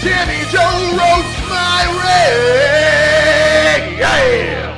Timmy Joe roasts my rig! Yeah!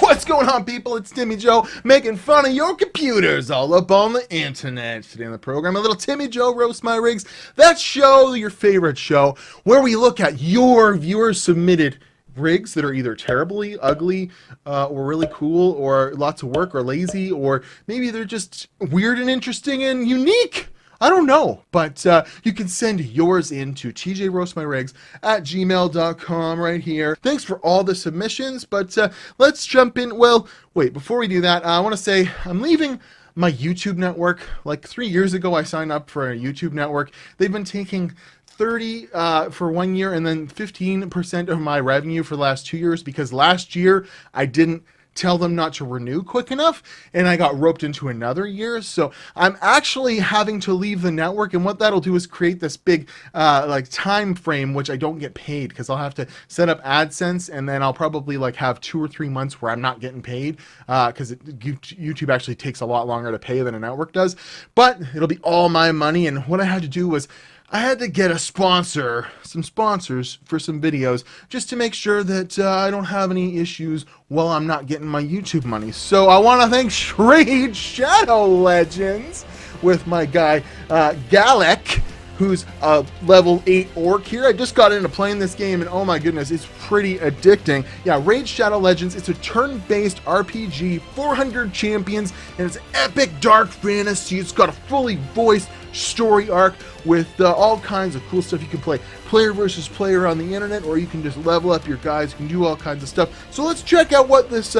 What's going on, people? It's Timmy Joe making fun of your computers all up on the internet. Today on the program, a little Timmy Joe roasts my rigs. That show, your favorite show, where we look at your viewers submitted rigs that are either terribly ugly or really cool or lots of work or lazy, or maybe they're just weird and interesting and unique. I don't know, but you can send yours in to tjroastmyrigs@gmail.com right here. Thanks for all the submissions, but let's jump in. Well, wait, before we do that, I want to say I'm leaving my YouTube network. Like 3 years ago, I signed up for a YouTube network. They've been taking 30 for 1 year and then 15% of my revenue for the last 2 years, because last year I didn't tell them not to renew quick enough and I got roped into another year. So I'm actually having to leave the network, and what that'll do is create this big like time frame which I don't get paid, because I'll have to set up AdSense, and then I'll probably like have 2 or 3 months where I'm not getting paid, because YouTube actually takes a lot longer to pay than a network does. But it'll be all my money, and what I had to do was I had to get some sponsors for some videos, just to make sure that I don't have any issues while I'm not getting my YouTube money. So I want to thank Raid Shadow Legends with my guy Galek, who's a level 8 orc here. I just got into playing this game, and oh my goodness, it's pretty addicting. Yeah, Raid Shadow Legends, it's a turn-based RPG, 400 champions, and it's epic dark fantasy. It's got a fully voiced story arc with all kinds of cool stuff. You can play player versus player on the internet, or you can just level up your guys. You can do all kinds of stuff. So let's check out what this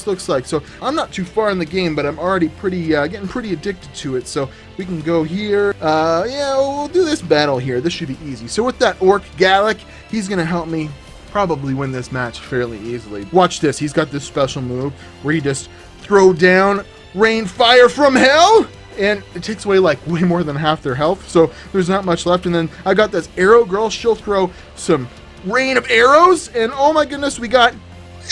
looks like. So I'm not too far in the game, but I'm already getting pretty addicted to it. So we can go here. Yeah, we'll do this battle here. This should be easy. So with that orc Galek, he's gonna help me probably win this match fairly easily. Watch this. He's got this special move where he just throw down rain fire from hell, and it takes away like way more than half their health, so there's not much left. And then I got this arrow girl. She'll throw some rain of arrows, and oh my goodness, we got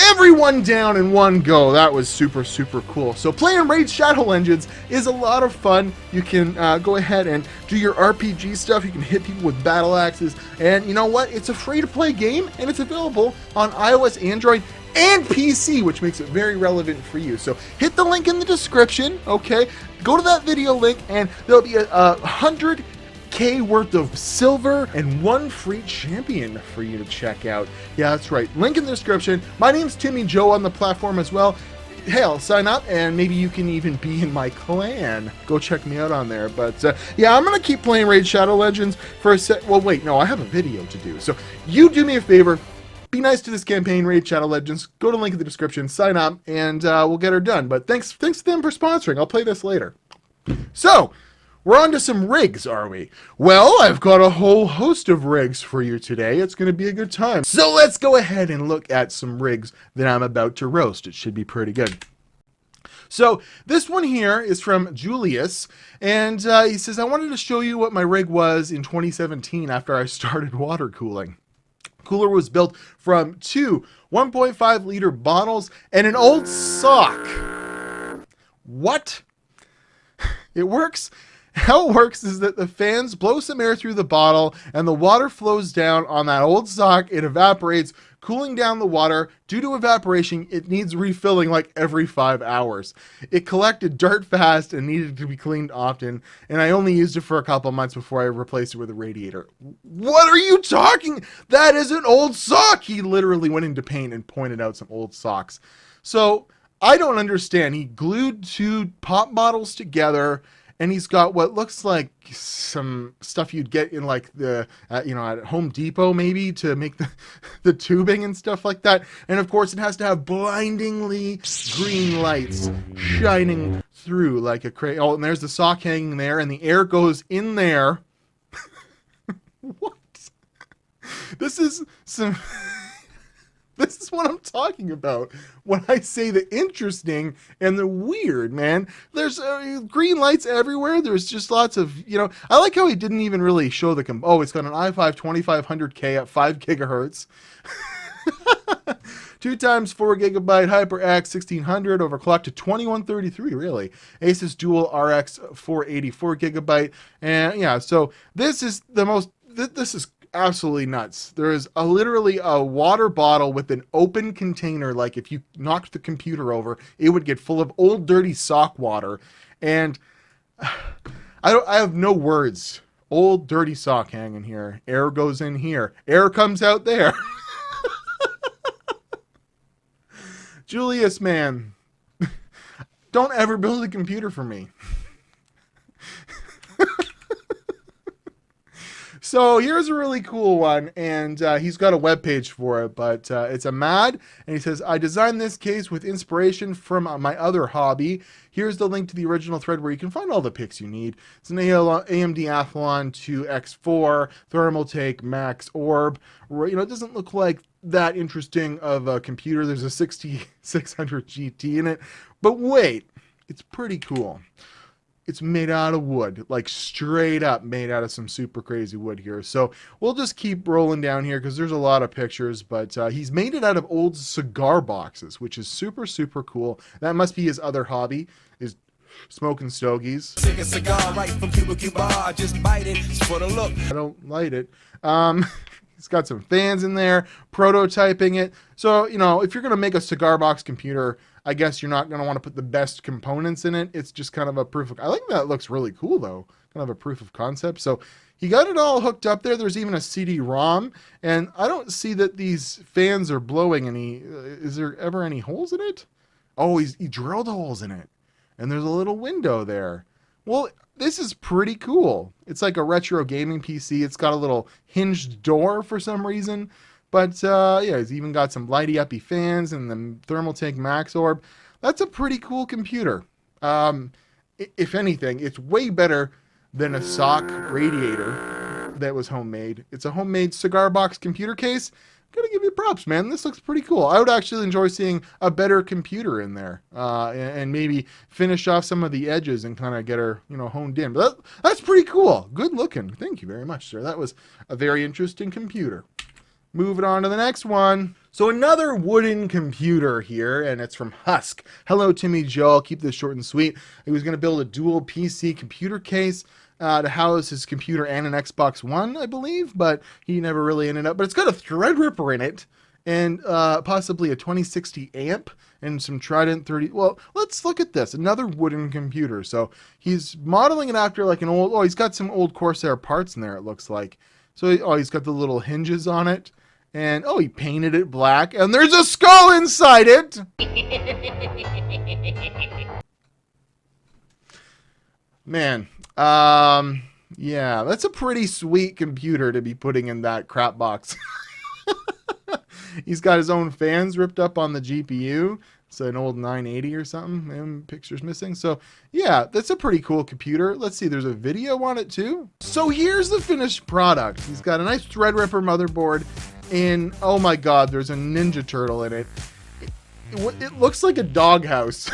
everyone down in one go. That was super cool. So playing Raid Shadow Legends is a lot of fun. You can go ahead and do your RPG stuff. You can hit people with battle axes, and you know what? It's a free-to-play game, and it's available on iOS, Android, and PC, which makes it very relevant for you. So hit the link in the description, okay? Go to that video link, and there'll be 100K worth of silver and 1 free champion for you to check out. Yeah, that's right. Link in the description. My name's Timmy Joe on the platform as well. Hell, sign up, and maybe you can even be in my clan. Go check me out on there. But yeah, I'm gonna keep playing Raid Shadow Legends for a sec. Well, wait, no, I have a video to do. So you do me a favor. Be nice to this campaign, Raid Shadow Legends. Go to the link in the description, sign up, and we'll get her done. But thanks to them for sponsoring. I'll play this later. So, we're on to some rigs, are we? Well, I've got a whole host of rigs for you today. It's going to be a good time. So let's go ahead and look at some rigs that I'm about to roast. It should be pretty good. So this one here is from Julius, and he says, I wanted to show you what my rig was in 2017 after I started water cooling. Cooler was built from 2 1.5 liter bottles and an old sock. What? It works. How it works is that the fans blow some air through the bottle, and the water flows down on that old sock. It evaporates, cooling down the water. Due to evaporation, it needs refilling like every 5 hours. It collected dirt fast and needed to be cleaned often, and I only used it for a couple months before I replaced it with a radiator. What are you talking? That is an old sock! He literally went into paint and pointed out some old socks. So, I don't understand. He glued 2 pop bottles together, and he's got what looks like some stuff you'd get in like the, you know, at Home Depot maybe to make the tubing and stuff like that. And of course it has to have blindingly green lights shining through like a crazy. Oh, and there's the sock hanging there, and the air goes in there. What? This is some... This is what I'm talking about when I say the interesting and the weird, man. There's green lights everywhere. There's just lots of, you know, I like how he didn't even really show the, oh, it's got an i5 2500K at 5 gigahertz. 2 times 4 gigabyte HyperX 1600 overclocked to 2133, really. Asus Dual RX 484 gigabyte. And yeah, so this is the most this is absolutely nuts. There is literally a water bottle with an open container. Like if you knocked the computer over, it would get full of old dirty sock water. And I have no words. Old dirty sock hanging here. Air goes in here. Air comes out there. Julius, man, don't ever build a computer for me. So here's a really cool one, and he's got a webpage for it, but it's a MAD, and he says, I designed this case with inspiration from my other hobby. Here's the link to the original thread where you can find all the pics you need. It's an AMD Athlon 2X4 thermal take max orb. You know, it doesn't look like that interesting of a computer. There's a 6600 GT in it, but wait, it's pretty cool. It's made out of wood, like straight up made out of some super crazy wood here. So we'll just keep rolling down here because there's a lot of pictures, but he's made it out of old cigar boxes, which is super, super cool. That must be his other hobby, is smoking stogies. Take a cigar right from Cuba, I just bite it for the look. I don't light it. He's got some fans in there, prototyping it. So, you know, if you're going to make a cigar box computer, I guess you're not going to want to put the best components in it. It's just kind of a proof of... I think that looks really cool, though. Kind of a proof of concept. So he got it all hooked up there. There's even a CD-ROM. And I don't see that these fans are blowing any... is there ever any holes in it? Oh, he drilled holes in it. And there's a little window there. Well, this is pretty cool. It's like a retro gaming PC. It's got a little hinged door for some reason. But yeah, he's even got some lighty-uppy fans and the thermal tank max orb. That's a pretty cool computer. If anything, it's way better than a SOC radiator that was homemade. It's a homemade cigar box computer case. Gotta give you props, man. This looks pretty cool. I would actually enjoy seeing a better computer in there, and maybe finish off some of the edges and kind of get her, you know, honed in. But that's pretty cool. Good looking. Thank you very much, sir. That was a very interesting computer. Moving on to the next one. So another wooden computer here, and it's from Husk. Hello, Timmy Joe. I'll keep this short and sweet. He was going to build a dual PC computer case to house his computer and an Xbox One, I believe, but he never really ended up. But it's got a Threadripper in it, and possibly a 2060 amp and some Trident 30. Well, let's look at this. Another wooden computer. So he's modeling it after like an old. Oh, he's got some old Corsair parts in there, it looks like. So he's got the little hinges on it. And, oh, he painted it black, and there's a skull inside it! Man, yeah, that's a pretty sweet computer to be putting in that crap box. He's got his own fans ripped up on the GPU. It's an old 980 or something, and picture's missing. So, yeah, that's a pretty cool computer. Let's see, there's a video on it, too. So here's the finished product. He's got a nice Threadripper motherboard. And oh my god, there's a Ninja Turtle in it. It looks like a doghouse.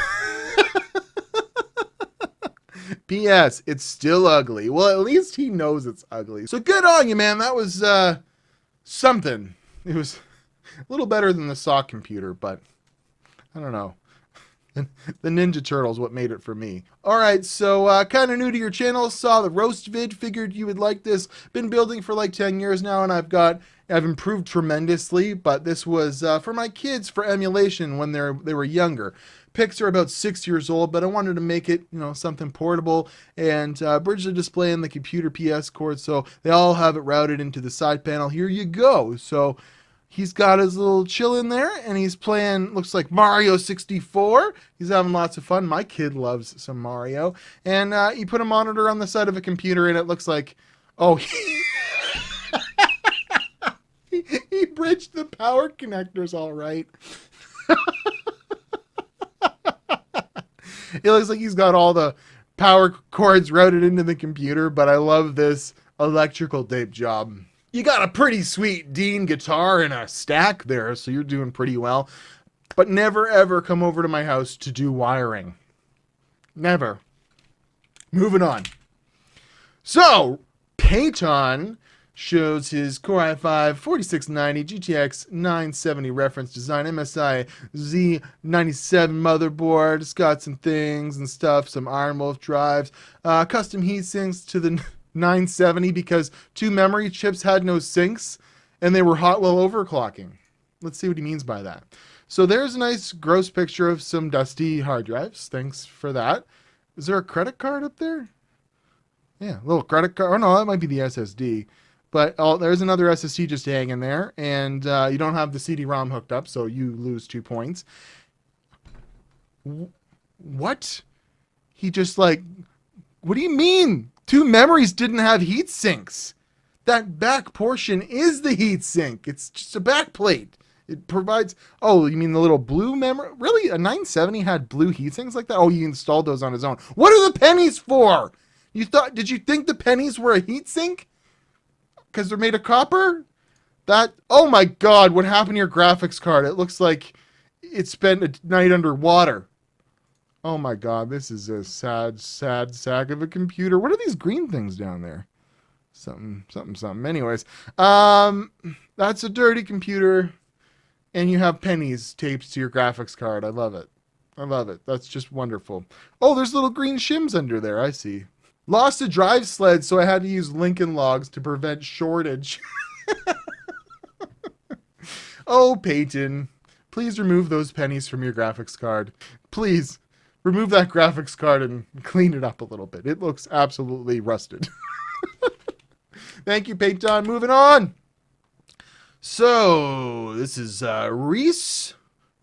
P.S. It's still ugly. Well, at least he knows it's ugly. So good on you, man. That was something. It was a little better than the SOC computer, but I don't know. The Ninja Turtle's what made it for me. Alright, so kind of new to your channel, saw the roast vid, figured you would like this. Been building for like 10 years now, and I've improved tremendously, but this was for my kids for emulation when they were younger. Pics are about 6 years old, but I wanted to make it, you know, something portable and bridge the display and the computer PS cord, so they all have it routed into the side panel. Here you go. So he's got his little chill in there, and he's playing, looks like Mario 64. He's having lots of fun. My kid loves some Mario. And he put a monitor on the side of a computer, and it looks like, oh, he bridged the power connectors all right. It looks like he's got all the power cords routed into the computer, but I love this electrical tape job. You got a pretty sweet Dean guitar in a stack there, so you're doing pretty well. But never ever come over to my house to do wiring. Never. Moving on. So, Peyton shows his Core i5 4690 GTX 970 reference design MSI Z97 motherboard. It's got some things and stuff, some Iron Wolf drives, custom heat sinks to the 970 because 2 memory chips had no sinks and they were hot while overclocking. Let's see what he means by that. So there's a nice gross picture of some dusty hard drives. Thanks for that. Is there a credit card up there? Yeah, a little credit card. Oh no, that might be the SSD. But oh, there's another SSD just hanging there, and you don't have the CD-ROM hooked up, so you lose 2 points. What? He just like, what do you mean? 2 memories didn't have heat sinks. That back portion is the heat sink. It's just a back plate. It provides, oh, you mean the little blue memory? Really? A 970 had blue heat sinks like that? Oh, you installed those on his own. What are the pennies for? Did you think the pennies were a heat sink? Because they're made of copper? Oh my God, what happened to your graphics card? It looks like it spent a night underwater. Oh my God, this is a sad, sad sack of a computer. What are these green things down there? Something. Anyways, that's a dirty computer, and you have pennies taped to your graphics card. I love it. That's just wonderful. Oh, there's little green shims under there. I see. Lost a drive sled, so I had to use Lincoln Logs to prevent shortage. Oh, Peyton, please remove those pennies from your graphics card. Please, remove that graphics card and clean it up a little bit. It looks absolutely rusted. Thank you, Peyton. Moving on. So, this is Reese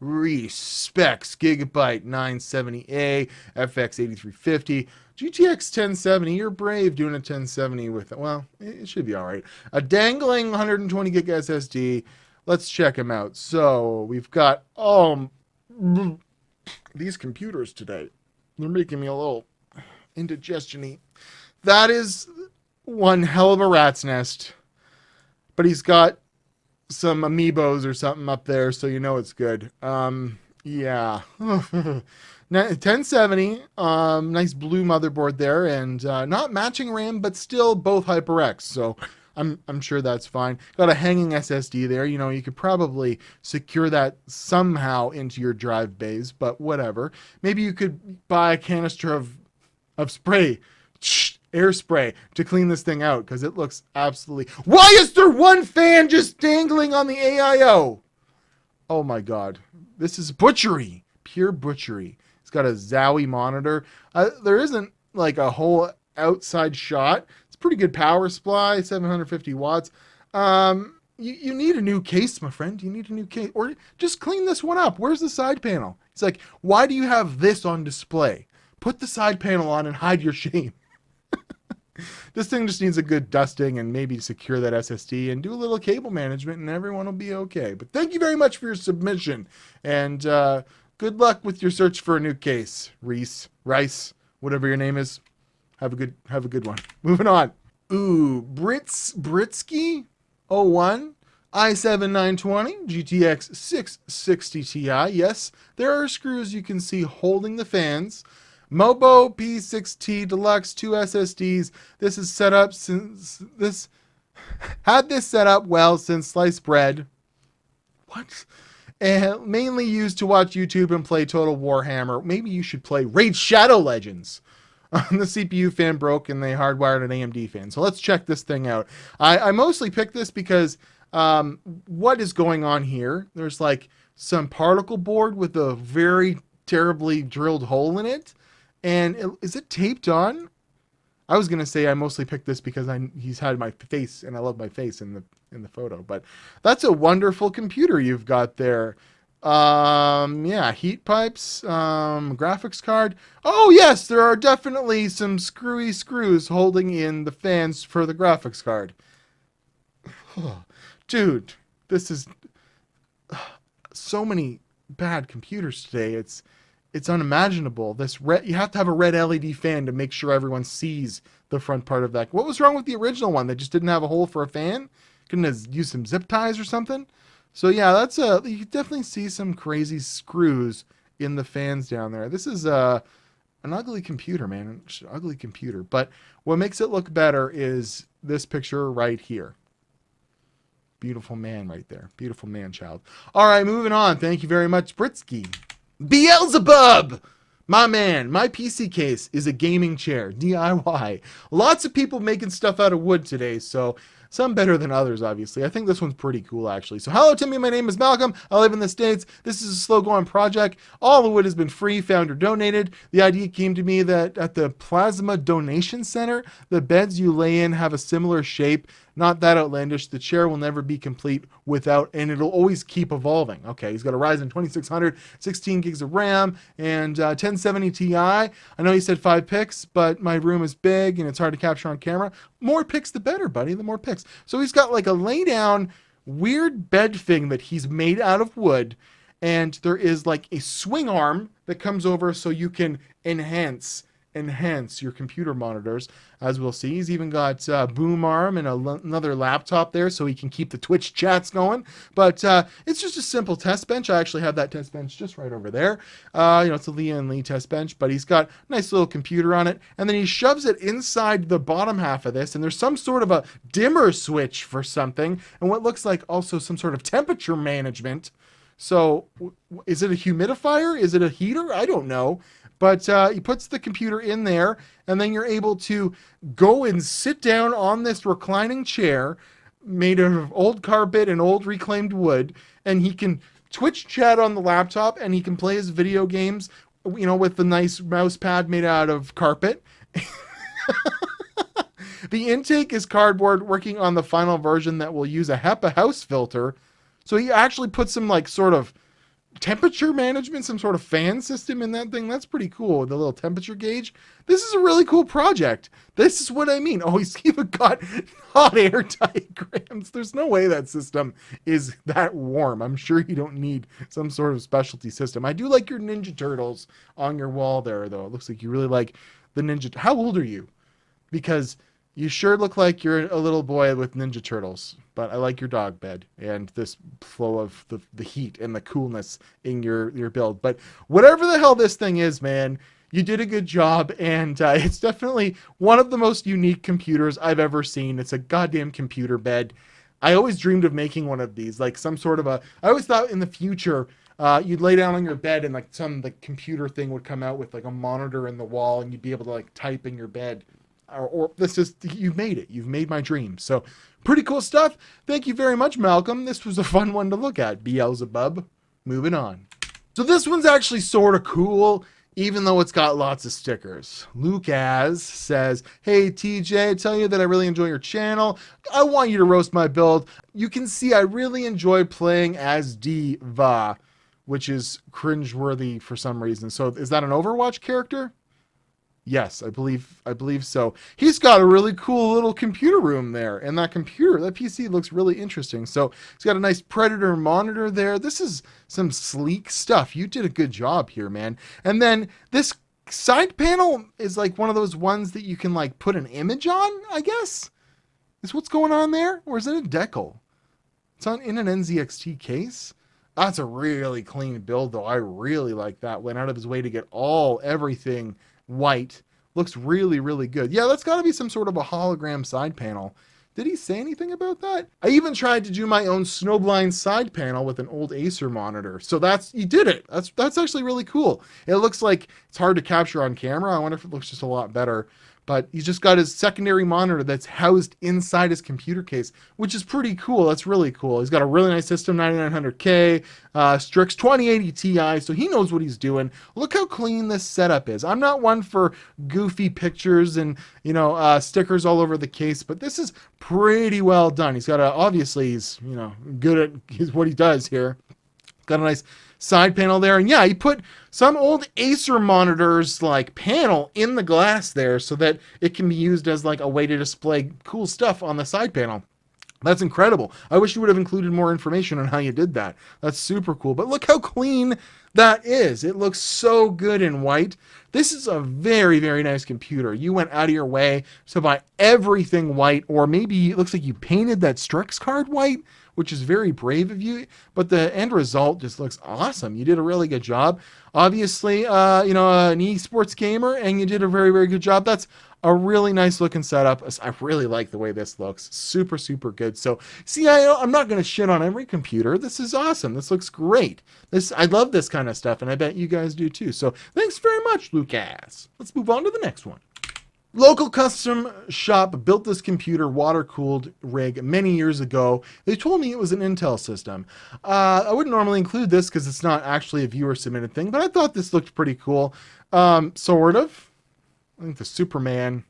Specs Gigabyte 970A FX 8350 GTX 1070. You're brave doing a 1070 with it. Well, it should be all right. A dangling 120 gig SSD. Let's check them out. So we've got these computers today. They're making me a little indigestion-y. That is one hell of a rat's nest. But he's got some amiibos or something up there, so you know it's good. Yeah. 1070, nice blue motherboard there, and not matching RAM, but still both HyperX, so I'm sure that's fine. Got a hanging SSD there. You know, you could probably secure that somehow into your drive bays, but whatever. Maybe you could buy a canister of spray, air spray, to clean this thing out, because it looks absolutely... Why is there one fan just dangling on the AIO? Oh my God. This is butchery. Pure butchery. It's got a Zowie monitor. There isn't like a whole outside shot. It's a pretty good power supply, 750 watts. You need a new case, my friend. You need a new case. Or just clean this one up. Where's the side panel? It's like, why do you have this on display? Put the side panel on and hide your shame. This thing just needs a good dusting and maybe secure that SSD and do a little cable management and everyone will be okay. But thank you very much for your submission. And good luck with your search for a new case, Rice, whatever your name is. Have a good one. Moving on. Ooh, Britsky 01 i7 920 GTX 660 Ti. Yes, there are screws you can see holding the fans. Mobo P6T Deluxe 2 SSDs. This is set up since since sliced bread. What? And mainly used to watch YouTube and play Total Warhammer. Maybe you should play Raid Shadow Legends. The CPU fan broke and they hardwired an AMD fan. So let's check this thing out. I mostly picked this because what is going on here? There's like some particle board with a very terribly drilled hole in it. And is it taped on? I was gonna say I mostly picked this because he's had my face and I love my face in the photo. But that's a wonderful computer you've got there. Yeah, heat pipes, graphics card. Oh yes, there are definitely some screwy screws holding in the fans for the graphics card. Dude, this is so many bad computers today. It's unimaginable. You have to have a red LED fan to make sure everyone sees the front part of that. What was wrong with the original one? They just didn't have a hole for a fan? Couldn't have used some zip ties or something? So yeah, you can definitely see some crazy screws in the fans down there. This is an ugly computer, man. Ugly computer. But what makes it look better is this picture right here. Beautiful man right there. Beautiful man child. All right, moving on. Thank you very much, Britsky. Beelzebub! My man, my PC case is a gaming chair, DIY. Lots of people making stuff out of wood today, so some better than others, obviously. I think this one's pretty cool, actually. So hello, Timmy. My name is Malcolm. I live in the States. This is a slow-going project. All the wood has been free, found, or donated. The idea came to me that at the Plasma Donation Center, the beds you lay in have a similar shape. Not that outlandish. The chair will never be complete without, and it'll always keep evolving. Okay, he's got a Ryzen 2600, 16 gigs of RAM, and 1070 Ti. I know he said 5 pics, but my room is big and it's hard to capture on camera. More pics the better, buddy, the more pics. So he's got like a lay down weird bed thing that he's made out of wood, and there is like a swing arm that comes over so you can enhance your computer monitors, as we'll see. He's even got boom arm and another laptop there so he can keep the Twitch chats going. But it's just a simple test bench. I actually have that test bench just right over there. It's a Lee and Lee test bench, but he's got a nice little computer on it, and then he shoves it inside the bottom half of this, and there's some sort of a dimmer switch for something, and what looks like also some sort of temperature management. So is it a humidifier? Is it a heater? I don't know. But he puts the computer in there, and then you're able to go and sit down on this reclining chair made of old carpet and old reclaimed wood, and he can Twitch chat on the laptop, and he can play his video games, with the nice mouse pad made out of carpet. The intake is cardboard, working on the final version that will use a HEPA house filter. So he actually put some sort of temperature management, some sort of fan system in that thing. That's pretty cool, the little temperature gauge. This is a really cool project. This is what I mean. Oh, he's even got hot air diagrams. There's no way that system is that warm. I'm sure you don't need some sort of specialty system. I do like your Ninja Turtles on your wall there, though. It looks like you really like the Ninja. How old are you? Because you sure look like you're a little boy with Ninja Turtles, but I like your dog bed and this flow of the heat and the coolness in your build. But whatever the hell this thing is, man, you did a good job, and it's definitely one of the most unique computers I've ever seen. It's a goddamn computer bed. I always dreamed of making one of these, like some sort of I always thought in the future, you'd lay down on your bed and the computer thing would come out with a monitor in the wall, and you'd be able to type in your bed. Or this is, you've made it. You've made my dream. So pretty cool stuff. Thank you very much, Malcolm. This was a fun one to look at. Beelzebub. Moving on. So this one's actually sort of cool, even though it's got lots of stickers. Lucas says, hey, TJ, I tell you that I really enjoy your channel. I want you to roast my build. You can see I really enjoy playing as Diva, which is cringeworthy for some reason. So is that an Overwatch character? Yes, I believe so. He's got a really cool little computer room there, and that PC looks really interesting. So he's got a nice Predator monitor there. This is some sleek stuff. You did a good job here, man. And then this side panel is one of those ones that you can put an image on, I guess. Is what's going on there? Or is it a decal? It's in an NZXT case. That's a really clean build, though. I really like that. Went out of his way to get everything white. Looks really, really good. Yeah, that's got to be some sort of a hologram side panel. Did he say anything about that? I even tried to do my own Snowblind side panel with an old Acer monitor. So he did it. That's actually really cool. It looks like it's hard to capture on camera. I wonder if it looks just a lot better. But he's just got his secondary monitor that's housed inside his computer case, which is pretty cool. That's really cool. He's got a really nice system, 9900K, Strix 2080 Ti, so he knows what he's doing. Look how clean this setup is. I'm not one for goofy pictures and, stickers all over the case, but this is pretty well done. He's got obviously he's, good at what he does here. Got a nice side panel there, and yeah, he put some old Acer monitors panel in the glass there so that it can be used as a way to display cool stuff on the side panel. That's incredible. I wish you would have included more information on how you did that. That's super cool. But look how clean that is. It looks so good in white. This is a very, very nice computer. You went out of your way to buy everything white, or maybe it looks like you painted that Strix card white, which is very brave of you, but the end result just looks awesome. You did a really good job. Obviously, an esports gamer, and you did a very, very good job. That's a really nice looking setup. I really like the way this looks. Super, super good. So see, I'm not going to shit on every computer. This is awesome. This looks great. I love this kind of stuff, and I bet you guys do too. So thanks very much, Lucas. Let's move on to the next one. Local custom shop built this computer water-cooled rig many years ago. They told me it was an Intel system. I wouldn't normally include this because it's not actually a viewer-submitted thing, but I thought this looked pretty cool. Sort of. I think the Superman...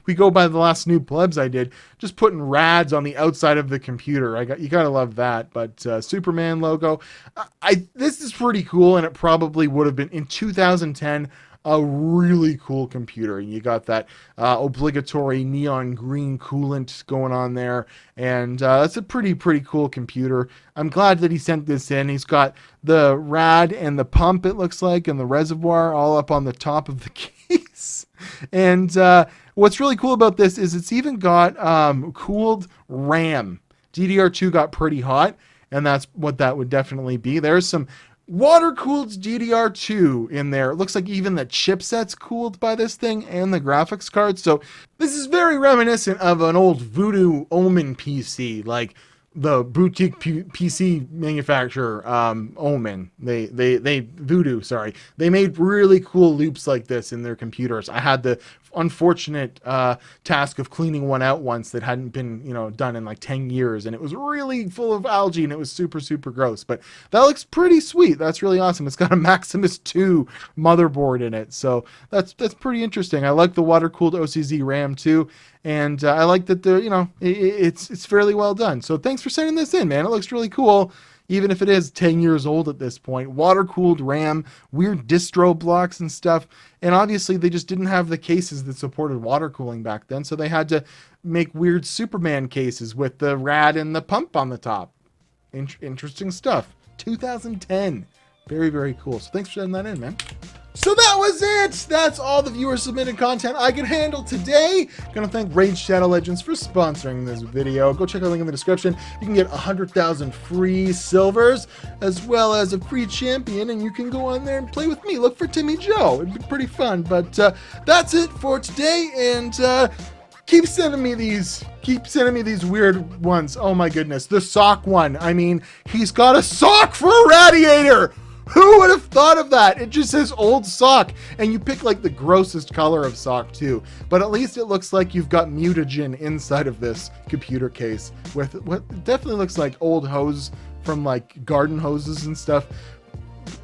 we go by the last new plebs I did, just putting rads on the outside of the computer. You gotta love that. But Superman logo. This is pretty cool, and it probably would have been in 2010 a really cool computer. And you got that obligatory neon green coolant going on there, and that's a pretty cool computer. I'm glad that he sent this in. He's got the rad and the pump, it looks like, and the reservoir all up on the top of the case. And what's really cool about this is it's even got cooled RAM. DDR2 got pretty hot, and that's what that would definitely be. There's some water-cooled DDR2 in there. It looks like even the chipset's cooled by this thing and the graphics card. So this is very reminiscent of an old Voodoo Omen PC, like the boutique PC manufacturer, Omen. Voodoo, sorry. They made really cool loops like this in their computers. I had the unfortunate task of cleaning one out once that hadn't been, done in like 10 years, and it was really full of algae, and it was super gross. But that looks pretty sweet. That's really awesome. It's got a Maximus 2 motherboard in it, so that's pretty interesting. I like the water-cooled OCZ RAM too, and I like that it's fairly well done. So thanks for sending this in, man. It looks really cool. Even if it is 10 years old at this point. Water-cooled RAM, weird distro blocks and stuff. And obviously they just didn't have the cases that supported water cooling back then, so they had to make weird Superman cases with the rad and the pump on the top. Interesting stuff. 2010. Very cool. So thanks for sending that in, man. So that was it. That's all the viewer submitted content I could handle today. Gonna thank Raid Shadow Legends for sponsoring this video. Go check out the link in the description. You can get 100,000 free silvers as well as a free champion, and you can go on there and play with me. Look for Timmy Joe. It'd be pretty fun. But that's it for today, and keep sending me these weird ones. Oh my goodness, the sock one. I mean, he's got a sock for a radiator. Who would have thought of that? It just says old sock, and you pick like the grossest color of sock too. But at least it looks like you've got mutagen inside of this computer case with what definitely looks like old hose from like garden hoses and stuff.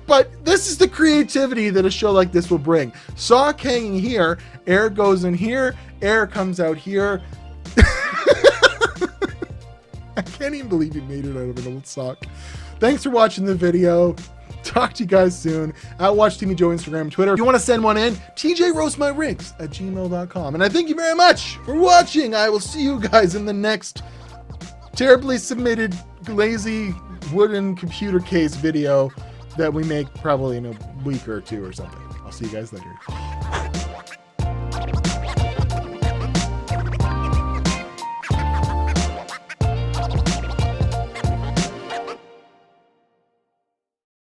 But this is the creativity that a show like this will bring. Sock hanging here, air goes in here, air comes out here. I can't even believe you made it out of an old sock. Thanks for watching the video. Talk to you guys soon. At Watch Timmy Joe Instagram, Twitter. If you want to send one in, tjroastmyrigs@gmail.com. And I thank you very much for watching. I will see you guys in the next terribly submitted, lazy wooden computer case video that we make probably in a week or two or something. I'll see you guys later.